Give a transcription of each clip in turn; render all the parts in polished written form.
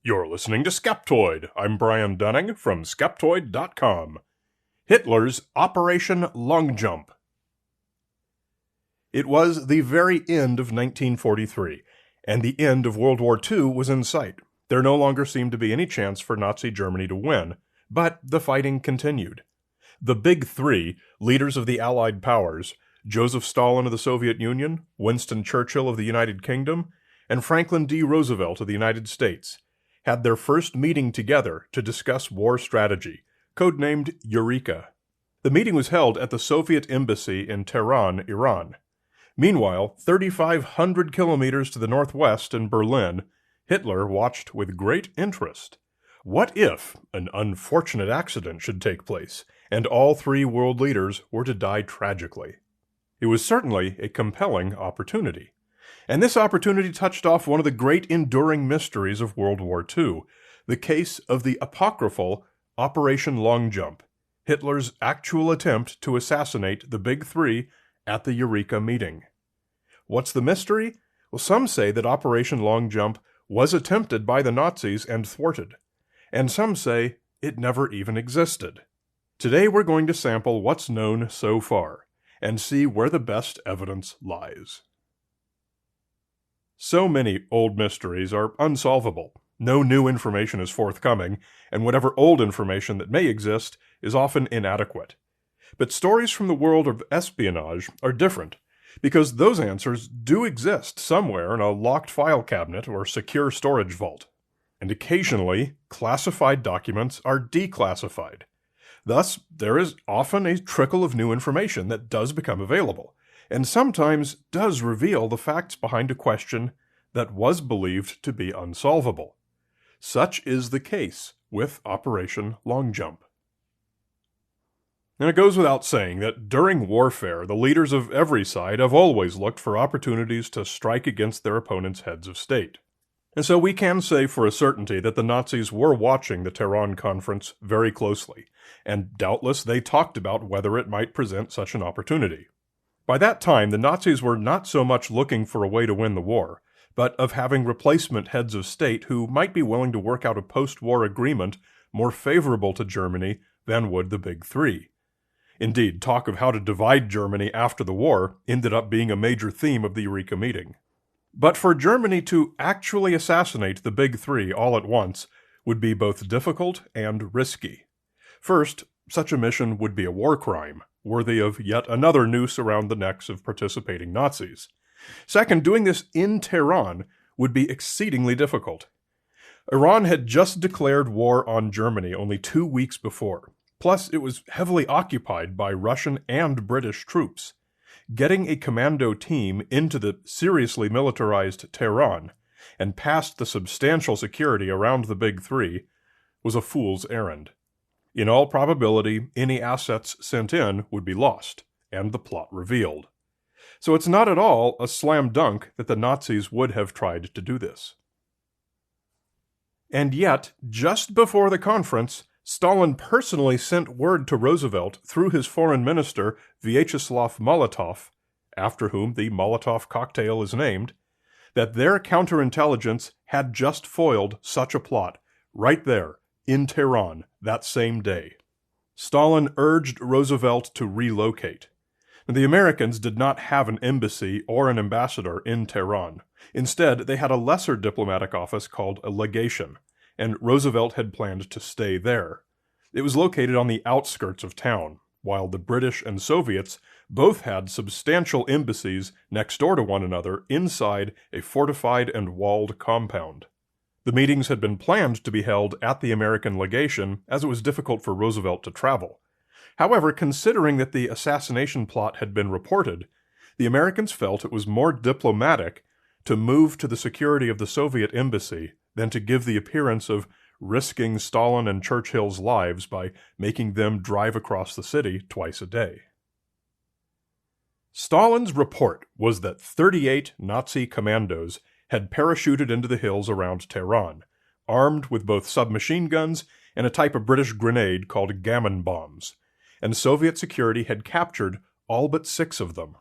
You're listening to Skeptoid. I'm Brian Dunning from Skeptoid.com. Hitler's Operation Long Jump. It was the very end of 1943, and the end of World War II was in sight. There no longer seemed to be any chance for Nazi Germany to win, but the fighting continued. The Big Three, leaders of the Allied powers, Joseph Stalin of the Soviet Union, Winston Churchill of the United Kingdom, and Franklin D. Roosevelt of the United States, had their first meeting together to discuss war strategy, codenamed Eureka. The meeting was held at the Soviet Embassy in Tehran, Iran. Meanwhile, 3,500 kilometers to the northwest in Berlin, Hitler watched with great interest. What if an unfortunate accident should take place, and all three world leaders were to die tragically? It was certainly a compelling opportunity. And this opportunity touched off one of the great enduring mysteries of World War II, the case of the apocryphal Operation Long Jump, Hitler's actual attempt to assassinate the Big Three at the Eureka meeting. What's the mystery? Well, some say that Operation Long Jump was attempted by the Nazis and thwarted, and some say it never even existed. Today we're going to sample what's known so far, and see where the best evidence lies. So many old mysteries are unsolvable. No new information is forthcoming, and whatever old information that may exist is often inadequate. But stories from the world of espionage are different, because those answers do exist somewhere in a locked file cabinet or secure storage vault. And occasionally, classified documents are declassified. Thus, there is often a trickle of new information that does become available, and sometimes does reveal the facts behind a question that was believed to be unsolvable. Such is the case with Operation Long Jump. And it goes without saying that during warfare, the leaders of every side have always looked for opportunities to strike against their opponents' heads of state. And so we can say for a certainty that the Nazis were watching the Tehran conference very closely, and doubtless they talked about whether it might present such an opportunity. By that time, the Nazis were not so much looking for a way to win the war, but of having replacement heads of state who might be willing to work out a post-war agreement more favorable to Germany than would the Big Three. Indeed, talk of how to divide Germany after the war ended up being a major theme of the Eureka meeting. But for Germany to actually assassinate the Big Three all at once would be both difficult and risky. First, such a mission would be a war crime, worthy of yet another noose around the necks of participating Nazis. Second, doing this in Tehran would be exceedingly difficult. Iran had just declared war on Germany only 2 weeks before. Plus, it was heavily occupied by Russian and British troops. Getting a commando team into the seriously militarized Tehran and past the substantial security around the Big Three was a fool's errand. In all probability, any assets sent in would be lost, and the plot revealed. So it's not at all a slam dunk that the Nazis would have tried to do this. And yet, just before the conference, Stalin personally sent word to Roosevelt through his foreign minister, Vyacheslav Molotov, after whom the Molotov cocktail is named, that their counterintelligence had just foiled such a plot, right there, in Tehran, that same day. Stalin urged Roosevelt to relocate. The Americans did not have an embassy or an ambassador in Tehran. Instead, they had a lesser diplomatic office called a legation, and Roosevelt had planned to stay there. It was located on the outskirts of town, while the British and Soviets both had substantial embassies next door to one another inside a fortified and walled compound. The meetings had been planned to be held at the American legation, as it was difficult for Roosevelt to travel. However, considering that the assassination plot had been reported, the Americans felt it was more diplomatic to move to the security of the Soviet embassy than to give the appearance of risking Stalin and Churchill's lives by making them drive across the city twice a day. Stalin's report was that 38 Nazi commandos had parachuted into the hills around Tehran, armed with both submachine guns and a type of British grenade called gammon bombs, and Soviet security had captured all but 6 of them.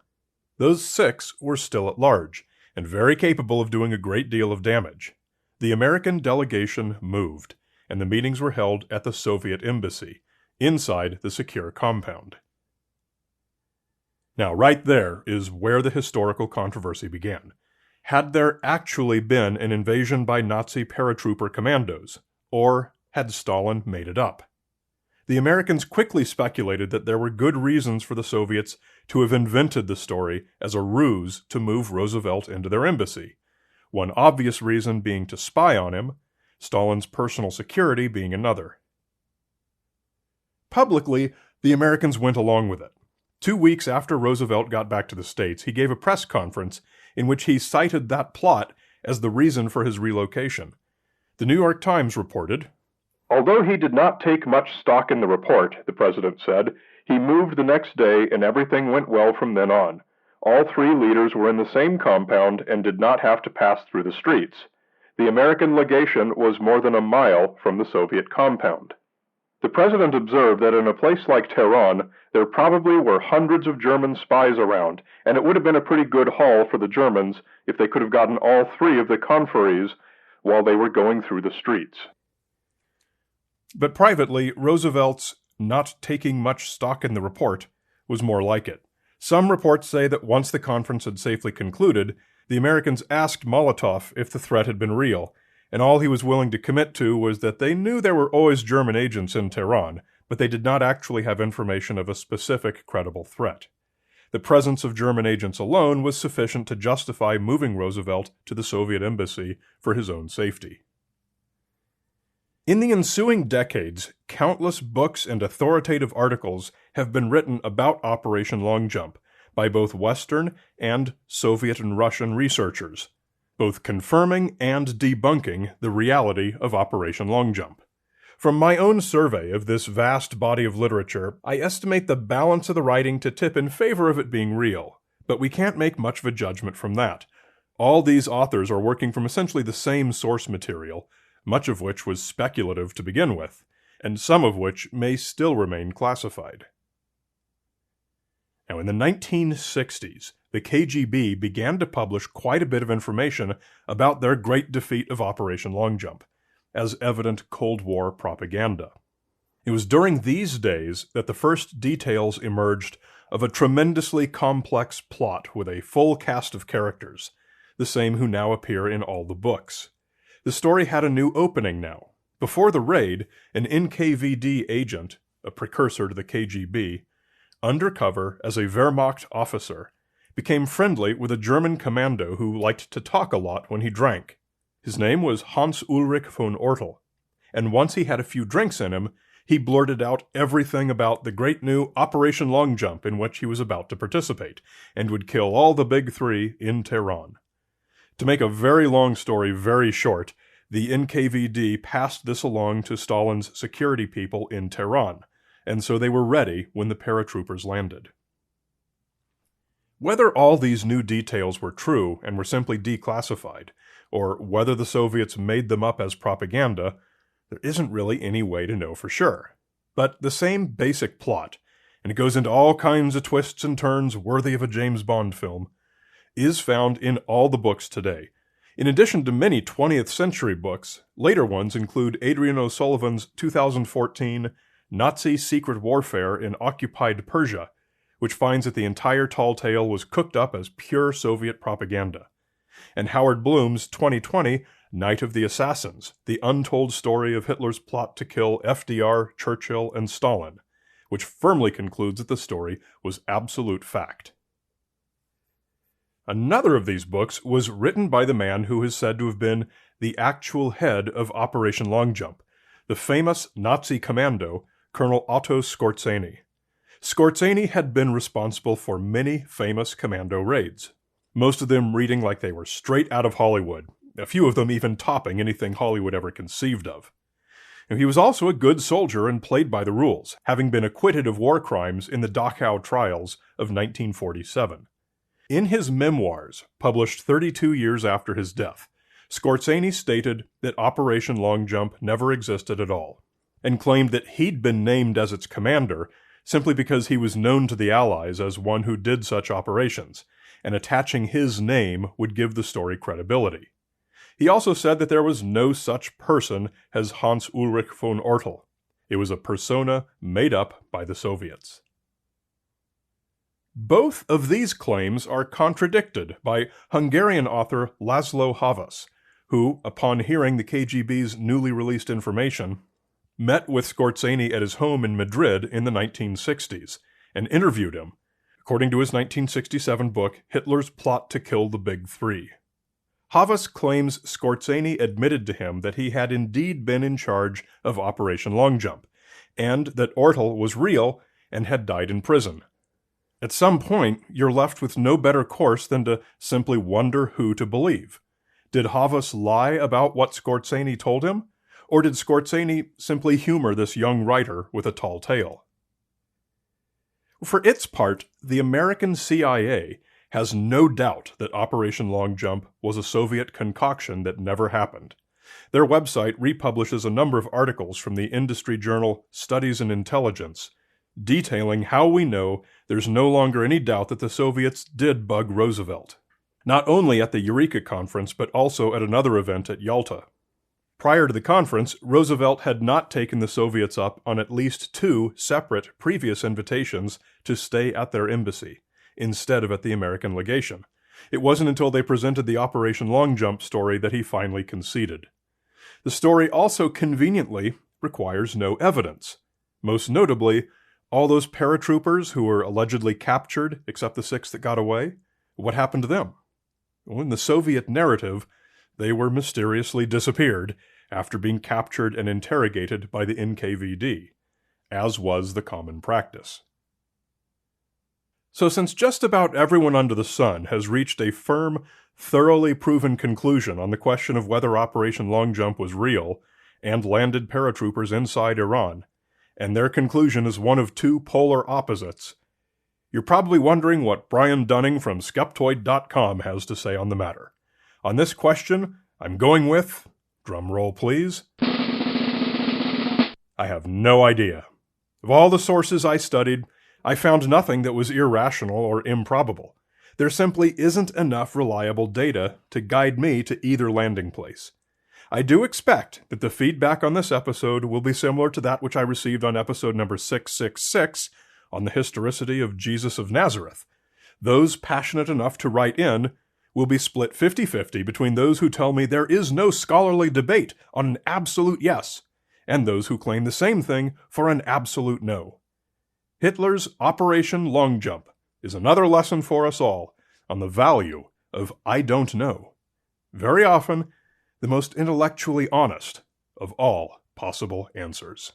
Those 6 were still at large, and very capable of doing a great deal of damage. the American delegation moved, and the meetings were held at the Soviet embassy, inside the secure compound. Now, right there is where the historical controversy began. Had there actually been an invasion by Nazi paratrooper commandos, or had Stalin made it up? The Americans quickly speculated that there were good reasons for the Soviets to have invented the story as a ruse to move Roosevelt into their embassy, one obvious reason being to spy on him, Stalin's personal security being another. Publicly, the Americans went along with it. 2 weeks after Roosevelt got back to the States, he gave a press conference in which he cited that plot as the reason for his relocation. The New York Times reported, "Although he did not take much stock in the report," the president said, "he moved the next day and everything went well from then on. All three leaders were in the same compound and did not have to pass through the streets. The American legation was more than a mile from the Soviet compound." The president observed that in a place like Tehran, there probably were hundreds of German spies around, and it would have been a pretty good haul for the Germans if they could have gotten all three of the conferees while they were going through the streets. But privately, Roosevelt's not taking much stock in the report was more like it. Some reports say that once the conference had safely concluded, the Americans asked Molotov if the threat had been real, and all he was willing to commit to was that they knew there were always German agents in Tehran, but they did not actually have information of a specific credible threat. The presence of German agents alone was sufficient to justify moving Roosevelt to the Soviet embassy for his own safety. In the ensuing decades, countless books and authoritative articles have been written about Operation Long Jump by both Western and Soviet and Russian researchers, both confirming and debunking the reality of Operation Long Jump. From my own survey of this vast body of literature, I estimate the balance of the writing to tip in favor of it being real, but we can't make much of a judgment from that. All these authors are working from essentially the same source material, much of which was speculative to begin with, and some of which may still remain classified. Now, in the 1960s, the KGB began to publish quite a bit of information about their great defeat of Operation Long Jump, as evident Cold War propaganda. It was during these days that the first details emerged of a tremendously complex plot with a full cast of characters, the same who now appear in all the books. The story had a new opening now. Before the raid, an NKVD agent, a precursor to the KGB, undercover as a Wehrmacht officer, became friendly with a German commando who liked to talk a lot when he drank. His name was Hans Ulrich von Ortel, and once he had a few drinks in him, he blurted out everything about the great new Operation Long Jump in which he was about to participate, and would kill all the big three in Tehran. To make a very long story very short, the NKVD passed this along to Stalin's security people in Tehran, and so they were ready when the paratroopers landed. Whether all these new details were true and were simply declassified, or whether the Soviets made them up as propaganda, there isn't really any way to know for sure. But the same basic plot, and it goes into all kinds of twists and turns worthy of a James Bond film, is found in all the books today. In addition to many 20th century books, later ones include Adrian O'Sullivan's 2014 Nazi Secret Warfare in Occupied Persia, which finds that the entire tall tale was cooked up as pure Soviet propaganda, and Howard Bloom's 2020 Night of the Assassins, the untold story of Hitler's plot to kill FDR, Churchill, and Stalin, which firmly concludes that the story was absolute fact. Another of these books was written by the man who is said to have been the actual head of Operation Long Jump, the famous Nazi commando, Colonel Otto Skorzeny. Skorzeny had been responsible for many famous commando raids, most of them reading like they were straight out of Hollywood, a few of them even topping anything Hollywood ever conceived of. And he was also a good soldier and played by the rules, having been acquitted of war crimes in the Dachau trials of 1947. In his memoirs, published 32 years after his death, Skorzeny stated that Operation Long Jump never existed at all, and claimed that he'd been named as its commander simply because he was known to the Allies as one who did such operations, and attaching his name would give the story credibility. He also said that there was no such person as Hans Ulrich von Ortel. It was a persona made up by the Soviets. Both of these claims are contradicted by Hungarian author Laszlo Havas, who, upon hearing the KGB's newly released information, met with Skorzeny at his home in Madrid in the 1960s and interviewed him, according to his 1967 book, Hitler's Plot to Kill the Big Three. Havas claims Skorzeny admitted to him that he had indeed been in charge of Operation Longjump, and that Ortel was real and had died in prison. At some point, you're left with no better course than to simply wonder who to believe. Did Havas lie about what Skorzeny told him, or did Skorzeny simply humor this young writer with a tall tale? For its part, the American CIA has no doubt that Operation Longjump was a Soviet concoction that never happened. Their website republishes a number of articles from the industry journal Studies in Intelligence, detailing how we know there's no longer any doubt that the Soviets did bug Roosevelt, not only at the Eureka Conference, but also at another event at Yalta. Prior to the conference, Roosevelt had not taken the Soviets up on at least 2 separate previous invitations to stay at their embassy, instead of at the American legation. It wasn't until they presented the Operation Longjump story that he finally conceded. The story also conveniently requires no evidence. Most notably, all those paratroopers who were allegedly captured, except the 6 that got away, what happened to them? Well, in the Soviet narrative, they were mysteriously disappeared after being captured and interrogated by the NKVD, as was the common practice. So since just about everyone under the sun has reached a firm, thoroughly proven conclusion on the question of whether Operation Longjump was real and landed paratroopers inside Iran, and their conclusion is one of 2 polar opposites, you're probably wondering what Brian Dunning from Skeptoid.com has to say on the matter. On this question, I'm going with, drum roll please, I have no idea. Of all the sources I studied, I found nothing that was irrational or improbable. There simply isn't enough reliable data to guide me to either landing place. I do expect that the feedback on this episode will be similar to that which I received on episode number 666 on the historicity of Jesus of Nazareth. Those passionate enough to write in will be split 50-50 between those who tell me there is no scholarly debate on an absolute yes, and those who claim the same thing for an absolute no. Hitler's Operation Longjump is another lesson for us all on the value of I don't know. Very often, the most intellectually honest of all possible answers.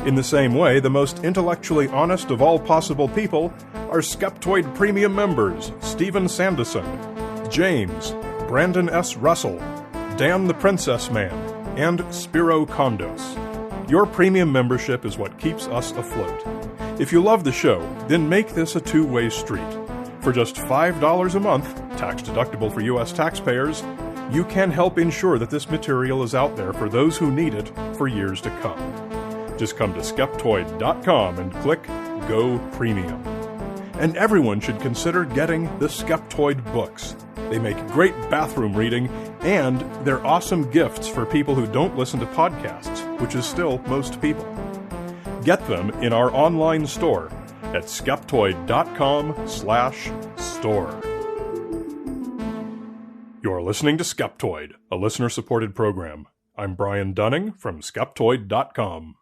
In the same way, the most intellectually honest of all possible people are Skeptoid Premium members Stephen Sanderson, James, Brandon S. Russell, Dan the Princess Man, and Spiro Kondos. Your premium membership is what keeps us afloat. If you love the show, then make this a two-way street. For just $5 a month, tax-deductible for U.S. taxpayers, you can help ensure that this material is out there for those who need it for years to come. Just come to Skeptoid.com and click Go Premium. And everyone should consider getting the Skeptoid books. They make great bathroom reading, and they're awesome gifts for people who don't listen to podcasts, which is still most people. Get them in our online store at Skeptoid.com/store. You're listening to Skeptoid, a listener-supported program. I'm Brian Dunning from Skeptoid.com.